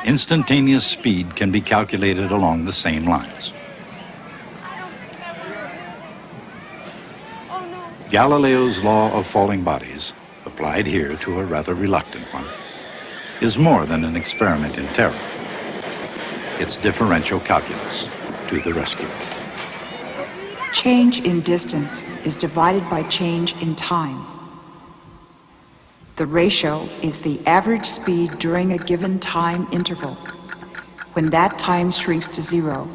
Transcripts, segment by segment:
Instantaneous speed can be calculated along the same lines. Galileo's law of falling bodies, applied here to a rather reluctant one, is more than an experiment in terror. It's differential calculus to the rescue. Change in distance is divided by change in time. The ratio is the average speed during a given time interval. When that time shrinks to zero,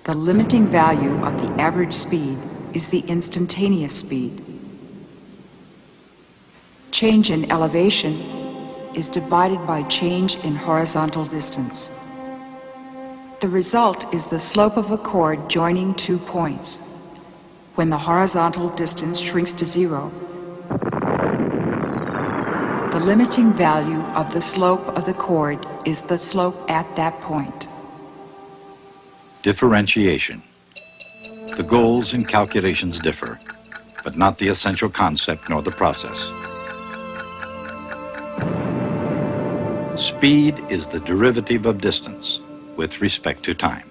the limiting value of the average speed is the instantaneous speed. Change in elevation is divided by change in horizontal distance. The result is the slope of a chord joining 2 points. When the horizontal distance shrinks to zero, the limiting value of the slope of the chord is the slope at that point. Differentiation. The goals and calculations differ, but not the essential concept nor the process. Speed is the derivative of distance with respect to time.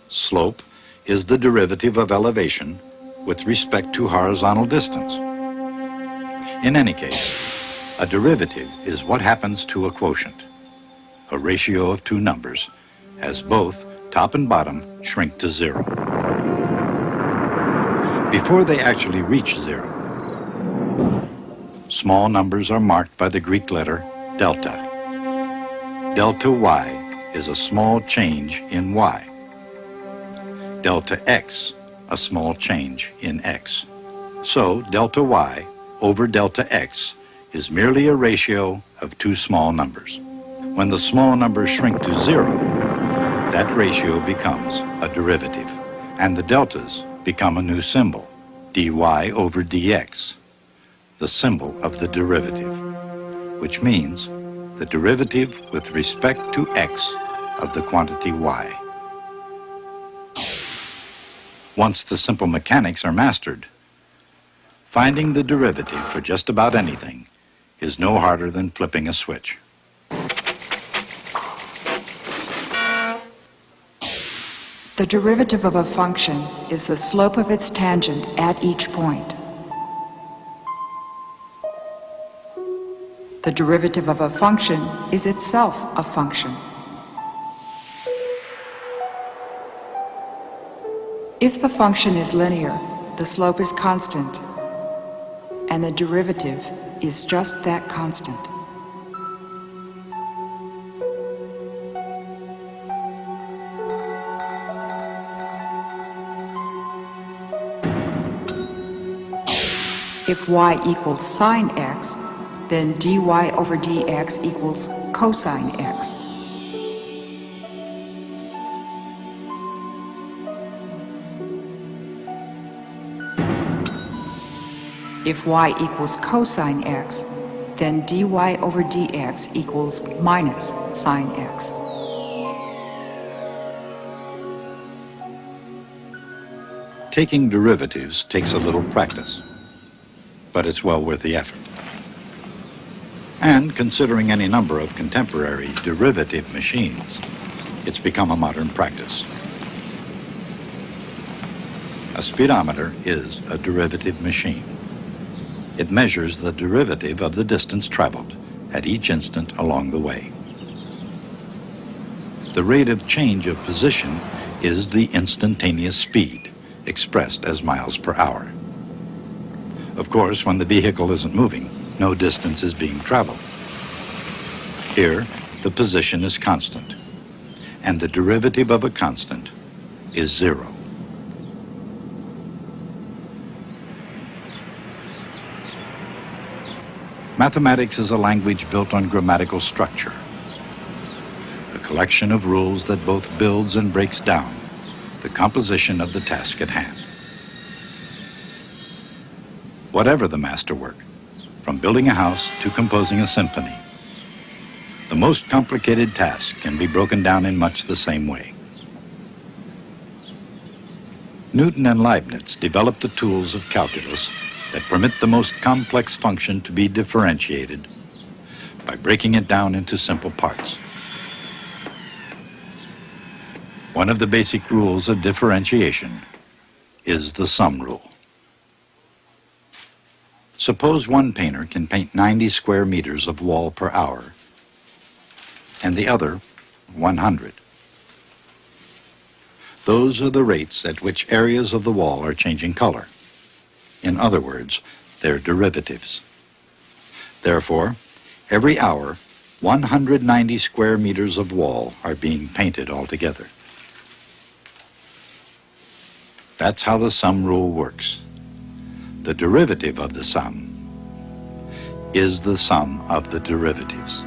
Slope is the derivative of elevation with respect to horizontal distance. In any case, a derivative is what happens to a quotient, a ratio of two numbers, as both top and bottom shrink to zero. Before they actually reach zero, small numbers are marked by the Greek letter delta. Delta y is a small change in y. Delta x, a small change in x. So delta y over delta x is merely a ratio of two small numbers. When the small numbers shrink to zero, that ratio becomes a derivative, and the deltas become a new symbol, dy over dx, the symbol of the derivative, which means the derivative with respect to x of the quantity y. Once the simple mechanics are mastered, finding the derivative for just about anything is no harder than flipping a switch. The derivative of a function is the slope of its tangent at each point. The derivative of a function is itself a function. If the function is linear, the slope is constant, and the derivative is just that constant. If y equals sine x, then dy over dx equals cosine x. If y equals cosine x, then dy over dx equals minus sine x. Taking derivatives takes a little practice, but it's well worth the effort. And considering any number of contemporary derivative machines, it's become a modern practice. A speedometer is a derivative machine. It measures the derivative of the distance traveled at each instant along the way. The rate of change of position is the instantaneous speed, expressed as miles per hour. Of course, when the vehicle isn't moving, no distance is being traveled. Here, the position is constant, and the derivative of a constant is zero. Mathematics is a language built on grammatical structure, a collection of rules that both builds and breaks down the composition of the task at hand. Whatever the masterwork, from building a house to composing a symphony, the most complicated task can be broken down in much the same way. Newton and Leibniz developed the tools of calculus that permit the most complex function to be differentiated by breaking it down into simple parts. One of the basic rules of differentiation is the sum rule. Suppose one painter can paint 90 square meters of wall per hour and the other 100. Those are the rates at which areas of the wall are changing color. In other words, they're derivatives. Therefore, every hour, 190 square meters of wall are being painted altogether. That's how the sum rule works. The derivative of the sum is the sum of the derivatives.